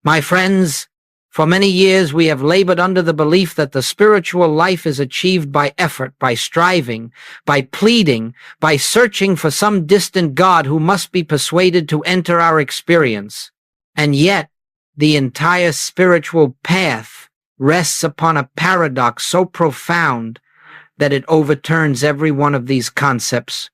My friends, for many years we have labored under the belief that the spiritual life is achieved by effort, by striving, by pleading, by searching for some distant God who must be persuaded to enter our experience. And yet, the entire spiritual path rests upon a paradox so profound that it overturns every one of these concepts.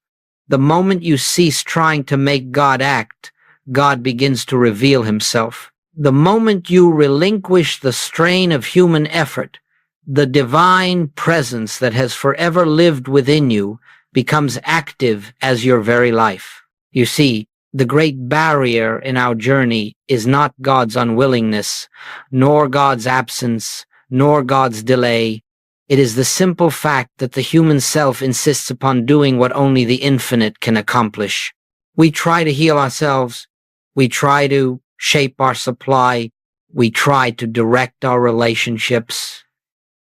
The moment you cease trying to make God act, God begins to reveal himself. The moment you relinquish the strain of human effort, the divine presence that has forever lived within you becomes active as your very life. You see, the great barrier in our journey is not God's unwillingness, nor God's absence, nor God's delay. It is the simple fact that the human self insists upon doing what only the infinite can accomplish. We try to heal ourselves. We try to shape our supply. We try to direct our relationships.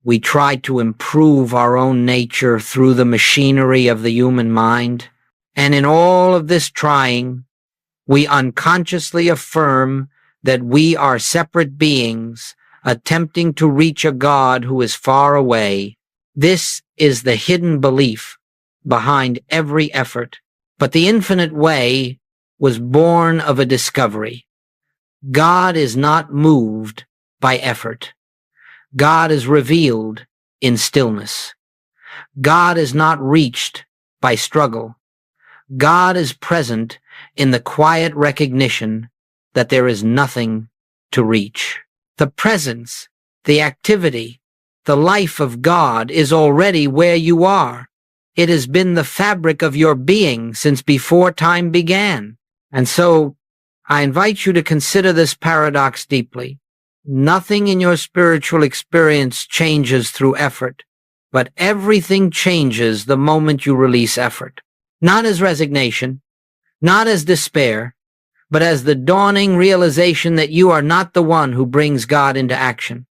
We try to improve our own nature through the machinery of the human mind. And in all of this trying, we unconsciously affirm that we are separate beings attempting to reach a God who is far away. This is the hidden belief behind every effort. But the infinite way was born of a discovery. God is not moved by effort. God is revealed in stillness. God is not reached by struggle. God is present in the quiet recognition that there is nothing to reach. The presence, the activity, the life of God is already where you are. It has been the fabric of your being since before time began. And so, I invite you to consider this paradox deeply. Nothing in your spiritual experience changes through effort, but everything changes the moment you release effort. Not as resignation, not as despair, but as the dawning realization that you are not the one who brings God into action.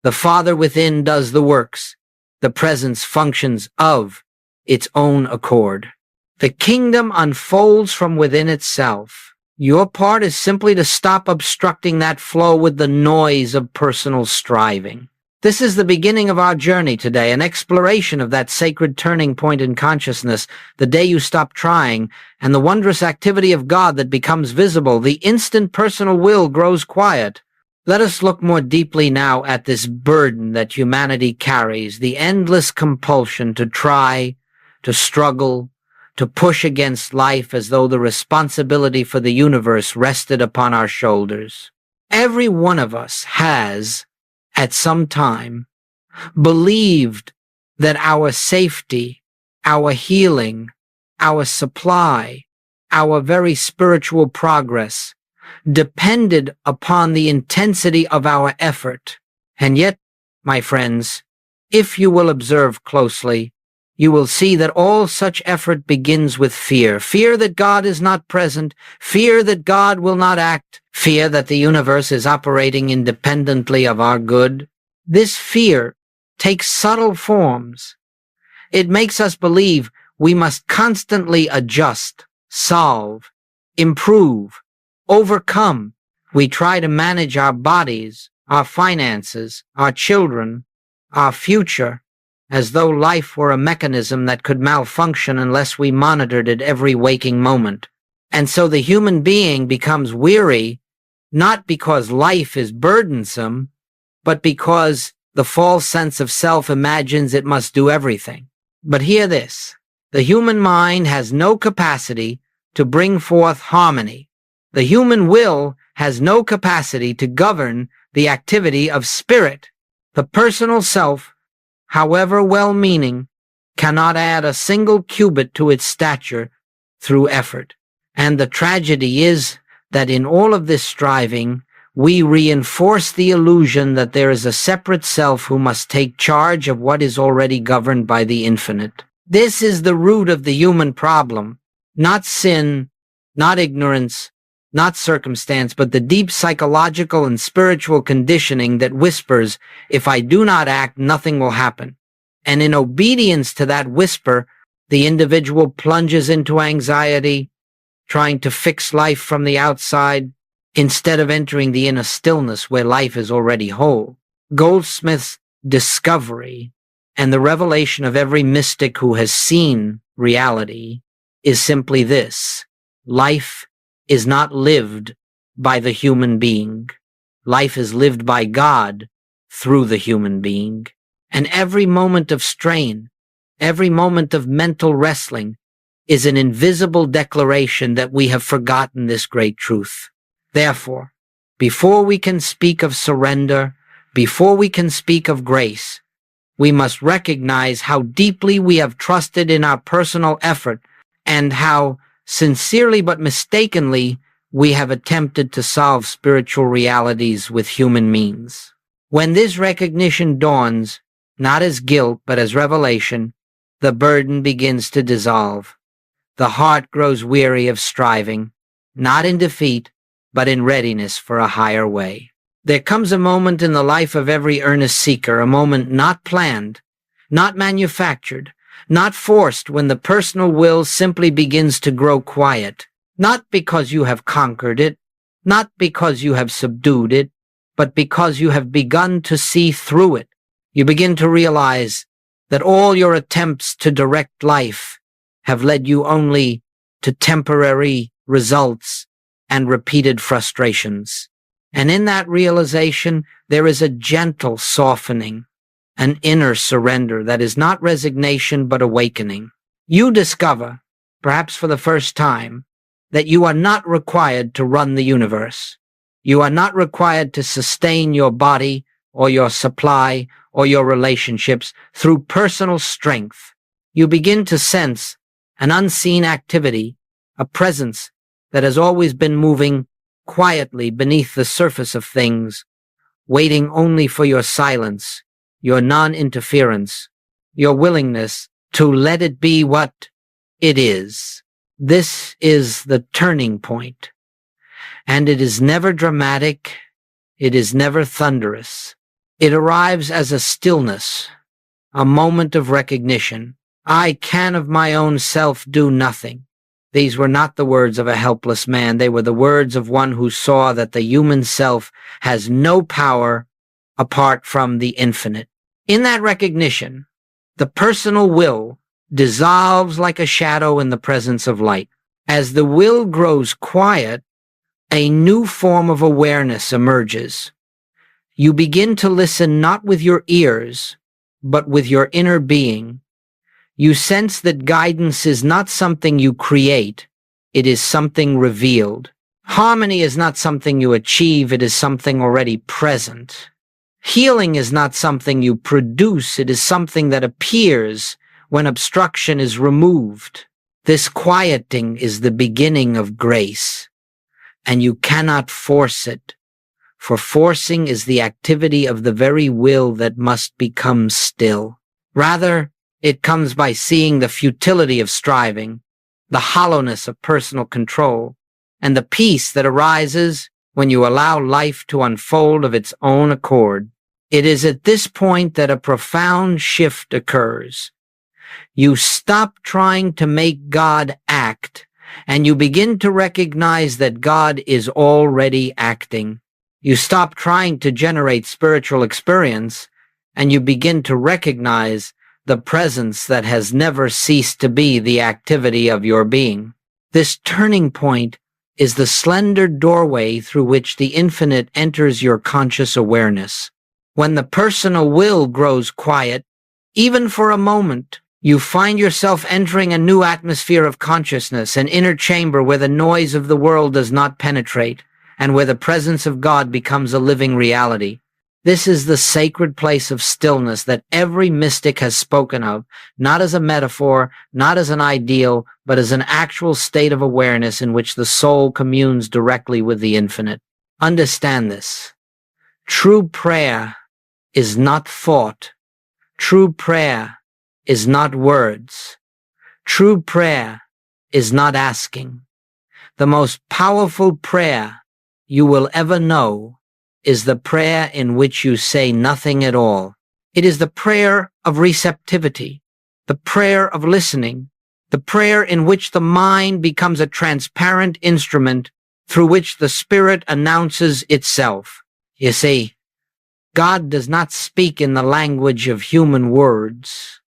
The Father within does the works. The presence functions of its own accord. The kingdom unfolds from within itself. Your part is simply to stop obstructing that flow with the noise of personal striving. This is the beginning of our journey today, an exploration of that sacred turning point in consciousness, the day you stop trying, and the wondrous activity of God that becomes visible. The instant personal will grows quiet. Let us look more deeply now at this burden that humanity carries, the endless compulsion to try, to struggle, to push against life as though the responsibility for the universe rested upon our shoulders. Every one of us has, at some time, believed that our safety, our healing, our supply, our very spiritual progress depended upon the intensity of our effort. And yet, my friends, if you will observe closely, you will see that all such effort begins with fear. Fear that God is not present, fear that God will not act, fear that the universe is operating independently of our good. This fear takes subtle forms. It makes us believe we must constantly adjust, solve, improve, overcome. We try to manage our bodies, our finances, our children, our future, as though life were a mechanism that could malfunction unless we monitored it every waking moment. And so the human being becomes weary, not because life is burdensome, but because the false sense of self imagines it must do everything. But hear this, the human mind has no capacity to bring forth harmony. The human will has no capacity to govern the activity of spirit. The personal self, however well-meaning, cannot add a single cubit to its stature through effort. And the tragedy is that in all of this striving, we reinforce the illusion that there is a separate self who must take charge of what is already governed by the infinite. This is the root of the human problem, not sin, not ignorance, not circumstance, but the deep psychological and spiritual conditioning that whispers, if I do not act, nothing will happen. And in obedience to that whisper, the individual plunges into anxiety, trying to fix life from the outside, instead of entering the inner stillness where life is already whole. Goldsmith's discovery and the revelation of every mystic who has seen reality is simply this: life is not lived by the human being. Life is lived by God through the human being. And every moment of strain, every moment of mental wrestling is an invisible declaration that we have forgotten this great truth. Therefore, before we can speak of surrender, before we can speak of grace, we must recognize how deeply we have trusted in our personal effort and how sincerely but mistakenly we have attempted to solve spiritual realities with human means. When this recognition dawns, not as guilt but as revelation, the burden begins to dissolve. The heart grows weary of striving, not in defeat, but in readiness for a higher way. There comes a moment in the life of every earnest seeker, a moment not planned, not manufactured, not forced, when the personal will simply begins to grow quiet, not because you have conquered it, not because you have subdued it, but because you have begun to see through it. You begin to realize that all your attempts to direct life have led you only to temporary results and repeated frustrations. And in that realization, there is a gentle softening, an inner surrender that is not resignation but awakening. You discover, perhaps for the first time, that you are not required to run the universe. You are not required to sustain your body or your supply or your relationships through personal strength. You begin to sense an unseen activity, a presence that has always been moving quietly beneath the surface of things, waiting only for your silence, your non-interference, your willingness to let it be what it is. This is the turning point, and it is never dramatic, it is never thunderous. It arrives as a stillness, a moment of recognition. I can of my own self do nothing. These were not the words of a helpless man. They were the words of one who saw that the human self has no power apart from the infinite. In that recognition, the personal will dissolves like a shadow in the presence of light. As the will grows quiet, a new form of awareness emerges. You begin to listen not with your ears, but with your inner being. You sense that guidance is not something you create, it is something revealed. Harmony is not something you achieve, it is something already present. Healing is not something you produce, it is something that appears when obstruction is removed. This quieting is the beginning of grace, and you cannot force it, for forcing is the activity of the very will that must become still. Rather, it comes by seeing the futility of striving, the hollowness of personal control, and the peace that arises when you allow life to unfold of its own accord. It is at this point that a profound shift occurs. You stop trying to make God act, and you begin to recognize that God is already acting. You stop trying to generate spiritual experience, and you begin to recognize the presence that has never ceased to be the activity of your being. This turning point is the slender doorway through which the infinite enters your conscious awareness. When the personal will grows quiet, even for a moment, you find yourself entering a new atmosphere of consciousness, an inner chamber where the noise of the world does not penetrate, and where the presence of God becomes a living reality. This is the sacred place of stillness that every mystic has spoken of, not as a metaphor, not as an ideal, but as an actual state of awareness in which the soul communes directly with the infinite. Understand this. True prayer is not thought. True prayer is not words. True prayer is not asking. The most powerful prayer you will ever know is the prayer in which you say nothing at all. It is the prayer of receptivity, the prayer of listening, the prayer in which the mind becomes a transparent instrument through which the Spirit announces itself. You see, God does not speak in the language of human words.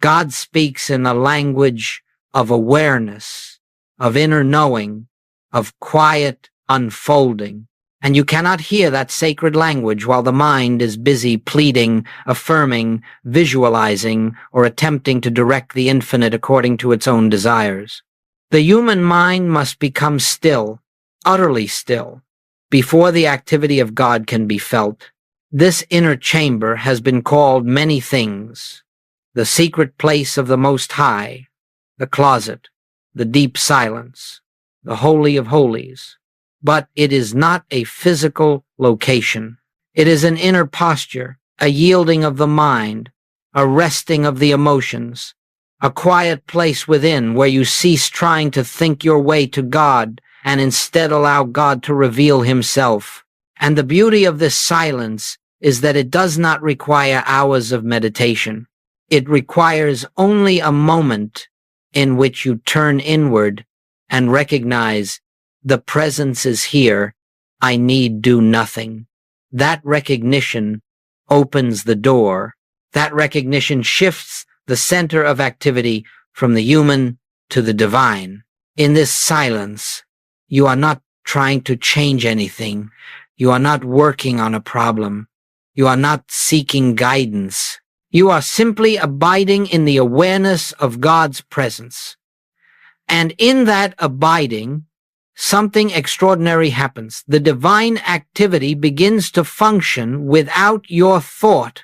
God speaks in the language of awareness, of inner knowing, of quiet unfolding. And you cannot hear that sacred language while the mind is busy pleading, affirming, visualizing, or attempting to direct the infinite according to its own desires. The human mind must become still, utterly still, before the activity of God can be felt. This inner chamber has been called many things: the secret place of the Most High, the closet, the deep silence, the Holy of Holies. But it is not a physical location. It is an inner posture, a yielding of the mind, a resting of the emotions, a quiet place within where you cease trying to think your way to God and instead allow God to reveal himself. And the beauty of this silence is that it does not require hours of meditation. It requires only a moment in which you turn inward and recognize the presence is here. I need do nothing. That recognition opens the door. That recognition shifts the center of activity from the human to the divine. In this silence, you are not trying to change anything. You are not working on a problem. You are not seeking guidance. You are simply abiding in the awareness of God's presence. And in that abiding, something extraordinary happens. The divine activity begins to function without your thought,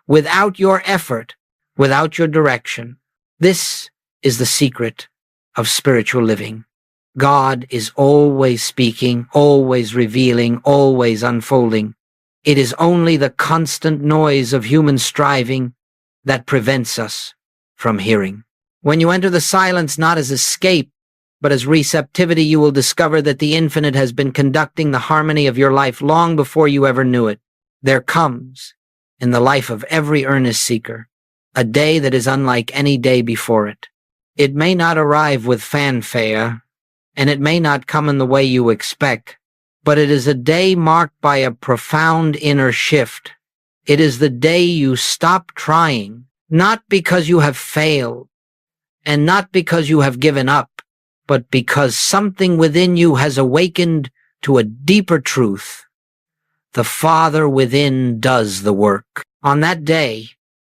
without your effort, without your direction. This is the secret of spiritual living. God is always speaking, always revealing, always unfolding. It is only the constant noise of human striving that prevents us from hearing. When you enter the silence not as escape, but as receptivity, you will discover that the infinite has been conducting the harmony of your life long before you ever knew it. There comes, in the life of every earnest seeker, a day that is unlike any day before it. It may not arrive with fanfare, and it may not come in the way you expect, but it is a day marked by a profound inner shift. It is the day you stop trying, not because you have failed, and not because you have given up, but because something within you has awakened to a deeper truth. The Father within does the work. On that day,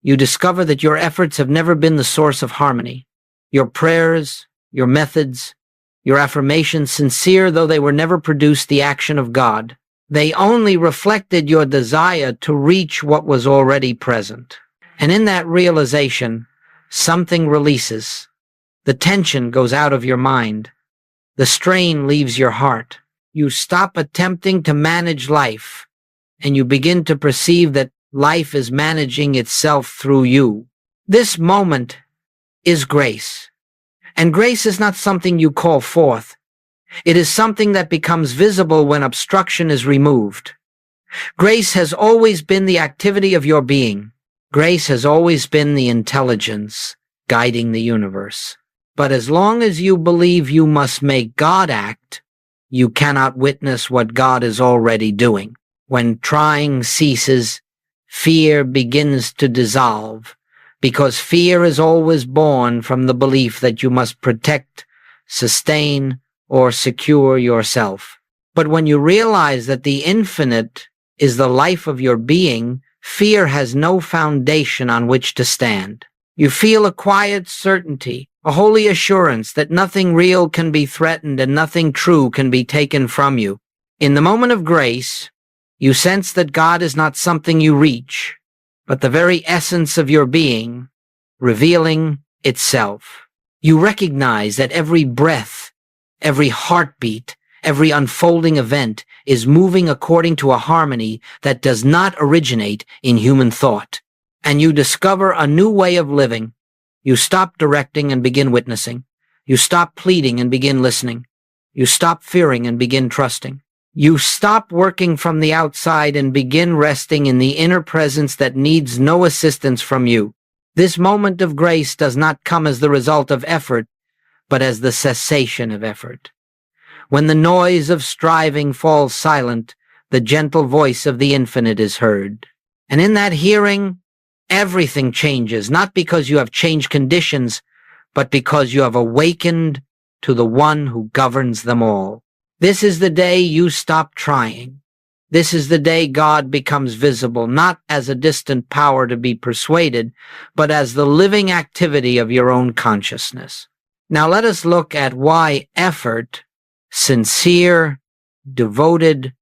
you discover that your efforts have never been the source of harmony. Your prayers, your methods, your affirmations, sincere though they were, never produced the action of God. They only reflected your desire to reach what was already present. And in that realization, something releases. The tension goes out of your mind. The strain leaves your heart. You stop attempting to manage life, and you begin to perceive that life is managing itself through you. This moment is grace. And grace is not something you call forth. It is something that becomes visible when obstruction is removed. Grace has always been the activity of your being. Grace has always been the intelligence guiding the universe. But as long as you believe you must make God act, you cannot witness what God is already doing. When trying ceases, fear begins to dissolve, because fear is always born from the belief that you must protect, sustain, or secure yourself. But when you realize that the infinite is the life of your being, fear has no foundation on which to stand. You feel a quiet certainty, a holy assurance that nothing real can be threatened and nothing true can be taken from you. In the moment of grace, you sense that God is not something you reach, but the very essence of your being, revealing itself. You recognize that every breath, every heartbeat, every unfolding event is moving according to a harmony that does not originate in human thought. And you discover a new way of living. You stop directing and begin witnessing. You stop pleading and begin listening. You stop fearing and begin trusting. You stop working from the outside and begin resting in the inner presence that needs no assistance from you. This moment of grace does not come as the result of effort, but as the cessation of effort. When the noise of striving falls silent, the gentle voice of the infinite is heard. And in that hearing, everything changes, not because you have changed conditions, but because you have awakened to the one who governs them all. This is the day you stop trying. This is the day God becomes visible, not as a distant power to be persuaded, but as the living activity of your own consciousness. Now let us look at why effort, sincere, devoted,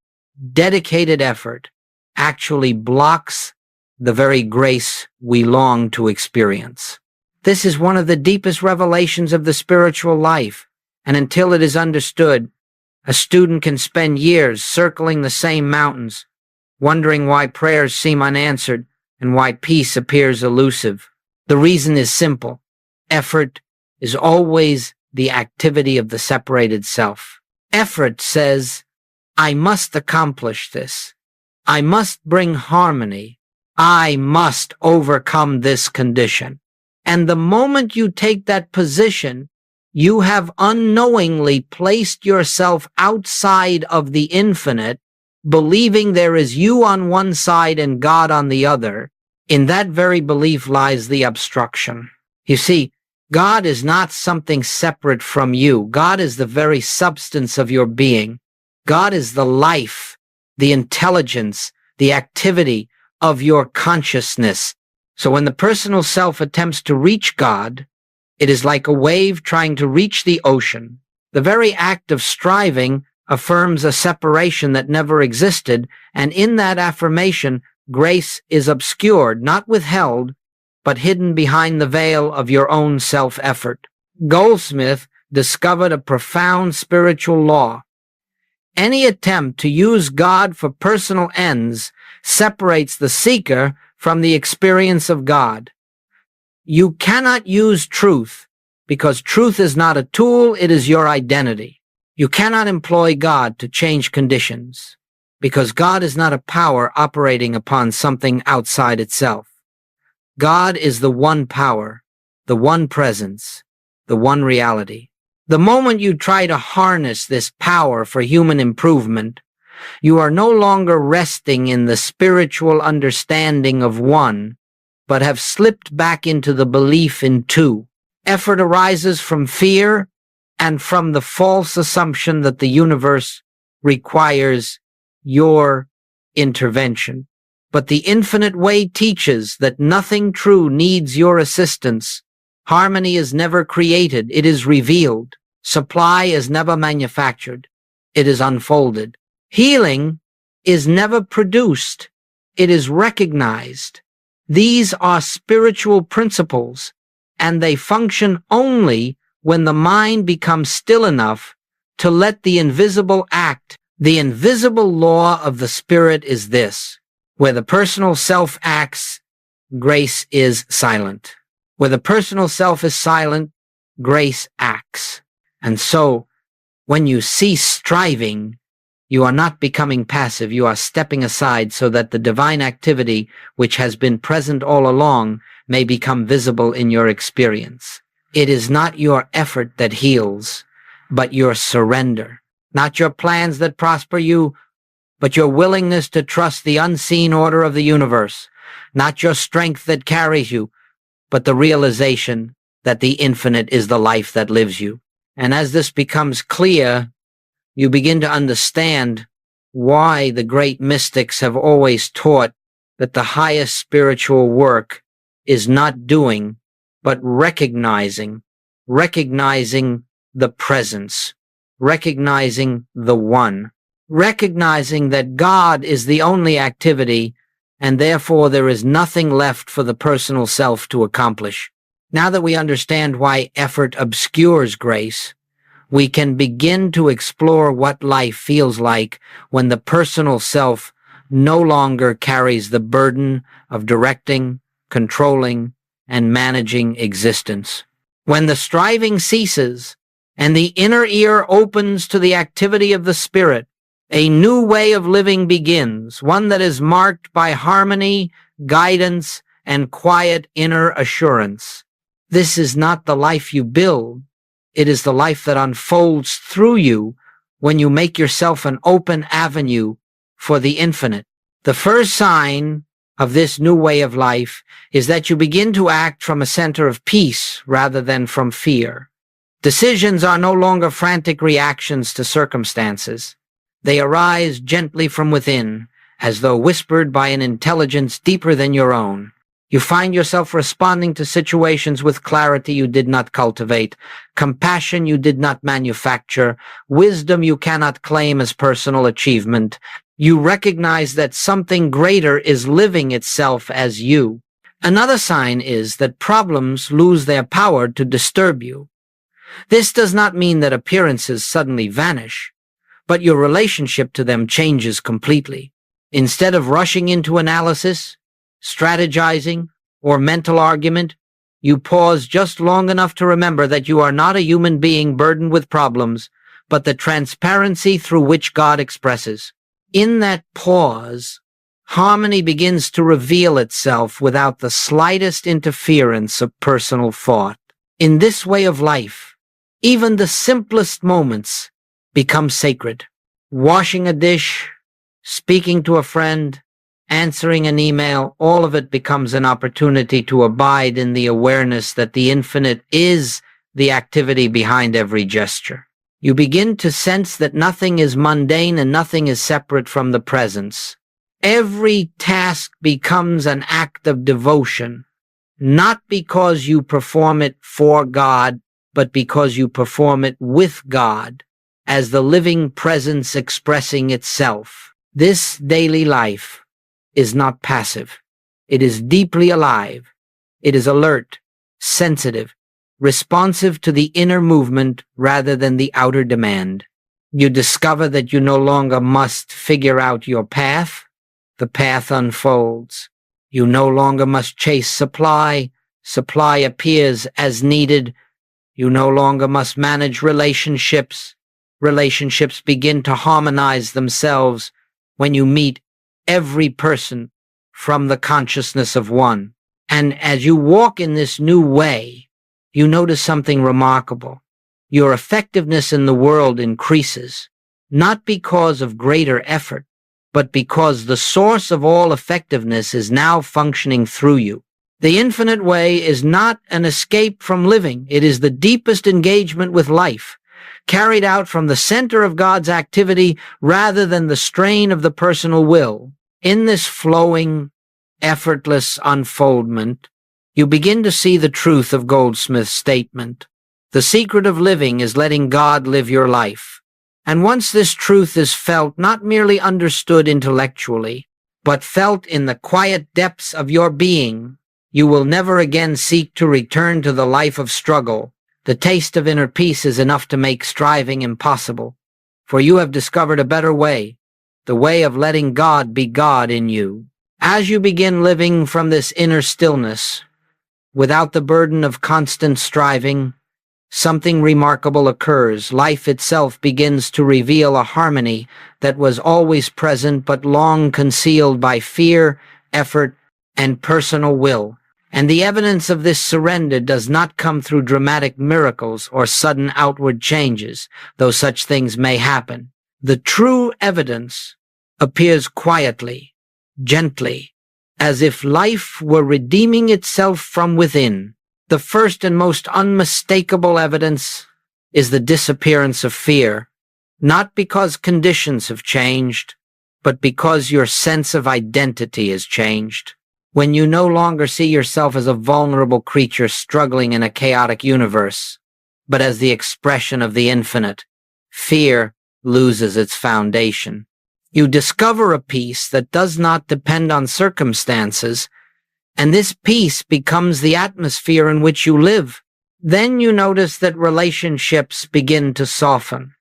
dedicated effort, actually blocks the very grace we long to experience. This is one of the deepest revelations of the spiritual life, and until it is understood, a student can spend years circling the same mountains, wondering why prayers seem unanswered and why peace appears elusive. The reason is simple. Effort is always the activity of the separated self. Effort says, I must accomplish this. I must bring harmony. I must overcome this condition. And the moment you take that position, you have unknowingly placed yourself outside of the infinite, believing there is you on one side and God on the other. In that very belief lies the obstruction. You see, God is not something separate from you. God is the very substance of your being. God is the life, the intelligence, the activity of your consciousness. So when the personal self attempts to reach God, it is like a wave trying to reach the ocean. The very act of striving affirms a separation that never existed, and in that affirmation, grace is obscured, not withheld, but hidden behind the veil of your own self-effort. Goldsmith discovered a profound spiritual law. Any attempt to use God for personal ends separates the seeker from the experience of God. You cannot use truth because truth is not a tool, it is your identity. You cannot employ God to change conditions because God is not a power operating upon something outside itself. God is the one power, the one presence, the one reality. The moment you try to harness this power for human improvement, you are no longer resting in the spiritual understanding of one, but have slipped back into the belief in two. Effort arises from fear and from the false assumption that the universe requires your intervention. But the infinite way teaches that nothing true needs your assistance. Harmony is never created, it is revealed. Supply is never manufactured, it is unfolded. Healing is never produced, it is recognized. These are spiritual principles, and they function only when the mind becomes still enough to let the invisible act. The invisible law of the spirit is this: where the personal self acts, grace is silent. Where the personal self is silent, grace acts. And so, when you cease striving, you are not becoming passive, you are stepping aside so that the divine activity which has been present all along may become visible in your experience. It is not your effort that heals, but your surrender. Not your plans that prosper you, but your willingness to trust the unseen order of the universe. Not your strength that carries you, but the realization that the infinite is the life that lives you. And as this becomes clear, you begin to understand why the great mystics have always taught that the highest spiritual work is not doing, but recognizing the presence, recognizing the one, recognizing that God is the only activity, and therefore there is nothing left for the personal self to accomplish. Now that we understand why effort obscures grace, we can begin to explore what life feels like when the personal self no longer carries the burden of directing, controlling, and managing existence. When the striving ceases and the inner ear opens to the activity of the spirit, a new way of living begins, one that is marked by harmony, guidance, and quiet inner assurance. This is not the life you build. It is the life that unfolds through you when you make yourself an open avenue for the infinite. The first sign of this new way of life is that you begin to act from a center of peace rather than from fear. Decisions are no longer frantic reactions to circumstances. They arise gently from within, as though whispered by an intelligence deeper than your own. You find yourself responding to situations with clarity you did not cultivate, compassion you did not manufacture, wisdom you cannot claim as personal achievement. You recognize that something greater is living itself as you. Another sign is that problems lose their power to disturb you. This does not mean that appearances suddenly vanish, but your relationship to them changes completely. Instead of rushing into analysis, strategizing, or mental argument, you pause just long enough to remember that you are not a human being burdened with problems, but the transparency through which God expresses. In that pause, harmony begins to reveal itself without the slightest interference of personal thought. In this way of life, even the simplest moments become sacred. Washing a dish, speaking to a friend, answering an email, all of it becomes an opportunity to abide in the awareness that the infinite is the activity behind every gesture. You begin to sense that nothing is mundane and nothing is separate from the presence. Every task becomes an act of devotion, not because you perform it for God, but because you perform it with God, as the living presence expressing itself. This daily life is not passive. It is deeply alive. It is alert, sensitive, responsive to the inner movement rather than the outer demand. You discover that you no longer must figure out your path. The path unfolds. You no longer must chase supply. Supply appears as needed. You no longer must manage relationships. Relationships begin to harmonize themselves when you meet every person from the consciousness of one. And as you walk in this new way, you notice something remarkable. Your effectiveness in the world increases, not because of greater effort, but because the source of all effectiveness is now functioning through you. The infinite way is not an escape from living. It is the deepest engagement with life, carried out from the center of God's activity rather than the strain of the personal will. In this flowing, effortless unfoldment, you begin to see the truth of Goldsmith's statement. The secret of living is letting God live your life. And once this truth is felt, not merely understood intellectually, but felt in the quiet depths of your being, you will never again seek to return to the life of struggle. The taste of inner peace is enough to make striving impossible, for you have discovered a better way, the way of letting God be God in you. As you begin living from this inner stillness, without the burden of constant striving, something remarkable occurs. Life itself begins to reveal a harmony that was always present but long concealed by fear, effort, and personal will. And the evidence of this surrender does not come through dramatic miracles or sudden outward changes, though such things may happen. The true evidence appears quietly, gently, as if life were redeeming itself from within. The first and most unmistakable evidence is the disappearance of fear, not because conditions have changed, but because your sense of identity has changed. When you no longer see yourself as a vulnerable creature struggling in a chaotic universe, but as the expression of the infinite, fear loses its foundation. You discover a peace that does not depend on circumstances, and this peace becomes the atmosphere in which you live. Then you notice that relationships begin to soften.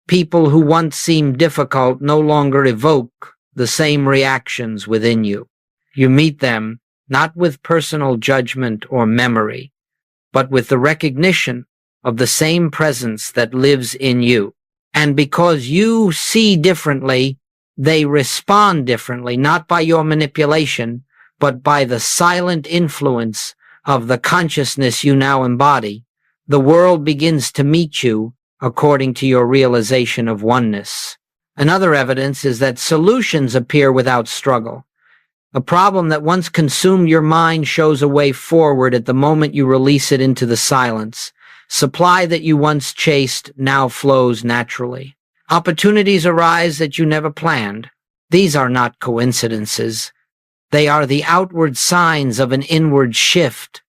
People who once seemed difficult no longer evoke the same reactions within you. You meet them not with personal judgment or memory, but with the recognition of the same presence that lives in you. And because you see differently, they respond differently, not by your manipulation, but by the silent influence of the consciousness you now embody. The world begins to meet you according to your realization of oneness. Another evidence is that solutions appear without struggle. A problem that once consumed your mind shows a way forward at the moment you release it into the silence. Supply that you once chased now flows naturally. Opportunities arise that you never planned. These are not coincidences. They are the outward signs of an inward shift.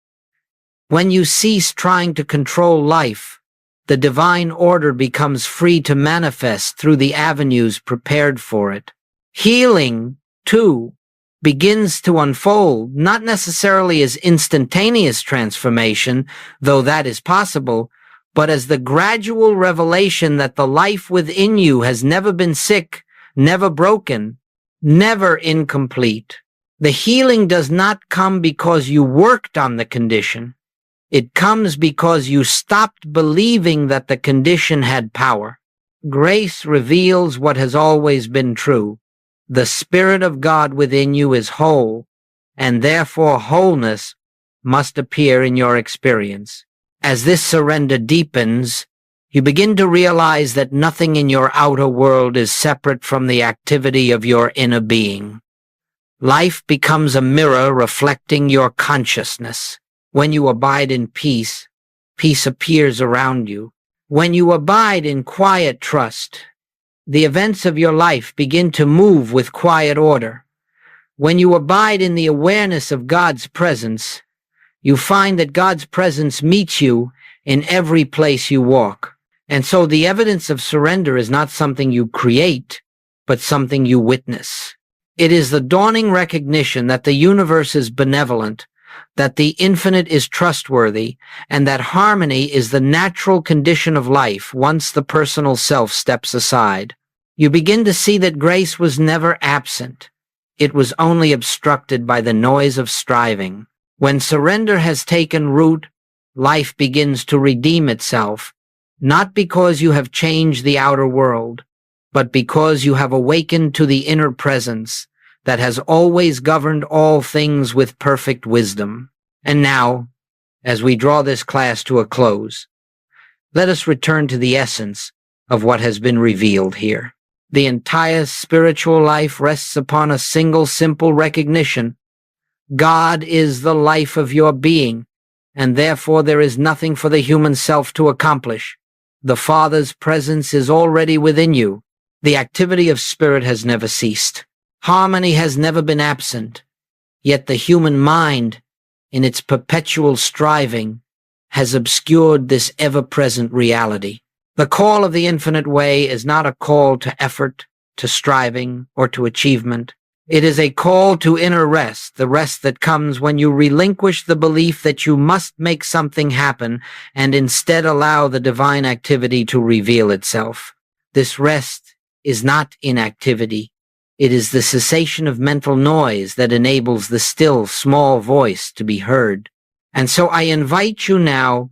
When you cease trying to control life, the divine order becomes free to manifest through the avenues prepared for it. Healing, too, begins to unfold, not necessarily as instantaneous transformation, though that is possible, but as the gradual revelation that the life within you has never been sick, never broken, never incomplete. The healing does not come because you worked on the condition. It comes because you stopped believing that the condition had power. Grace reveals what has always been true. The Spirit of God within you is whole, and therefore wholeness must appear in your experience. As this surrender deepens, you begin to realize that nothing in your outer world is separate from the activity of your inner being. Life becomes a mirror reflecting your consciousness. When you abide in peace, peace appears around you. When you abide in quiet trust, the events of your life begin to move with quiet order. When you abide in the awareness of God's presence, you find that God's presence meets you in every place you walk. And so the evidence of surrender is not something you create, but something you witness. It is the dawning recognition that the universe is benevolent, that the infinite is trustworthy, and that harmony is the natural condition of life once the personal self steps aside. You begin to see that grace was never absent. It was only obstructed by the noise of striving. When surrender has taken root, life begins to redeem itself, not because you have changed the outer world, but because you have awakened to the inner presence that has always governed all things with perfect wisdom. And now, as we draw this class to a close, let us return to the essence of what has been revealed here. The entire spiritual life rests upon a single simple recognition. God is the life of your being, and therefore there is nothing for the human self to accomplish. The Father's presence is already within you. The activity of spirit has never ceased. Harmony has never been absent, yet the human mind, in its perpetual striving, has obscured this ever-present reality. The call of the infinite way is not a call to effort, to striving, or to achievement. It is a call to inner rest, the rest that comes when you relinquish the belief that you must make something happen and instead allow the divine activity to reveal itself. This rest is not inactivity. It is the cessation of mental noise that enables the still, small voice to be heard. And so I invite you now,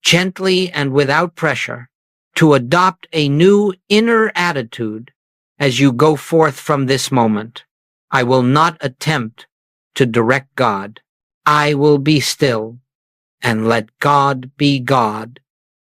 gently and without pressure, to adopt a new inner attitude as you go forth from this moment. I will not attempt to direct God. I will be still and let God be God.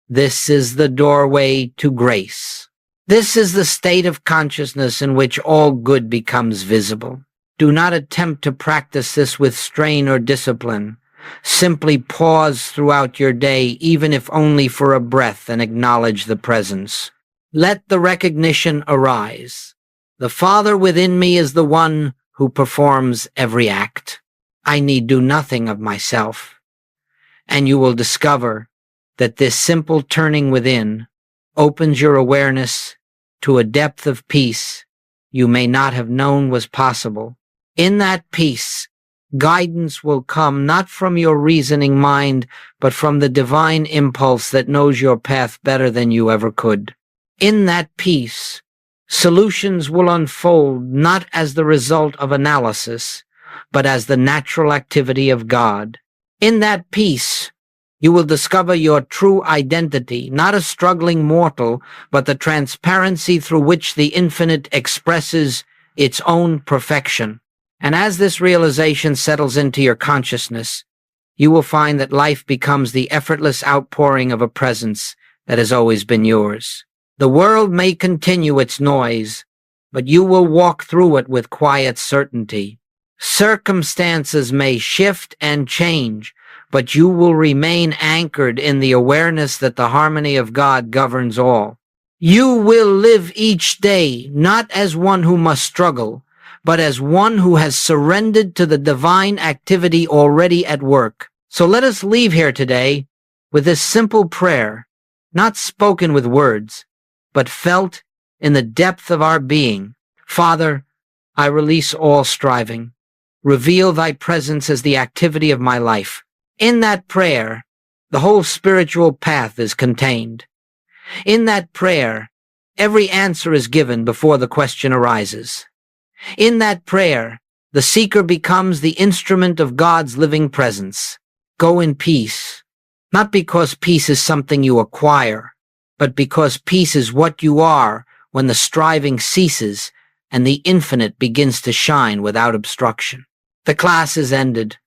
This is the doorway to grace. This is the state of consciousness in which all good becomes visible. Do not attempt to practice this with strain or discipline. Simply pause throughout your day, even if only for a breath, and acknowledge the presence. Let the recognition arise. The Father within me is the one who performs every act. I need do nothing of myself. And you will discover that this simple turning within opens your awareness to a depth of peace you may not have known was possible. In that peace, guidance will come not from your reasoning mind, but from the divine impulse that knows your path better than you ever could. In that peace, solutions will unfold not as the result of analysis, but as the natural activity of God. In that peace, you will discover your true identity, not a struggling mortal, but the transparency through which the infinite expresses its own perfection. And as this realization settles into your consciousness, you will find that life becomes the effortless outpouring of a presence that has always been yours. The world may continue its noise, but you will walk through it with quiet certainty. Circumstances may shift and change, but you will remain anchored in the awareness that the harmony of God governs all. You will live each day not as one who must struggle, but as one who has surrendered to the divine activity already at work. So let us leave here today with this simple prayer, not spoken with words, but felt in the depth of our being. Father, I release all striving. Reveal thy presence as the activity of my life. In that prayer, the whole spiritual path is contained. In that prayer, every answer is given before the question arises. In that prayer, the seeker becomes the instrument of God's living presence. Go in peace, not because peace is something you acquire, but because peace is what you are when the striving ceases and the infinite begins to shine without obstruction. The class is ended.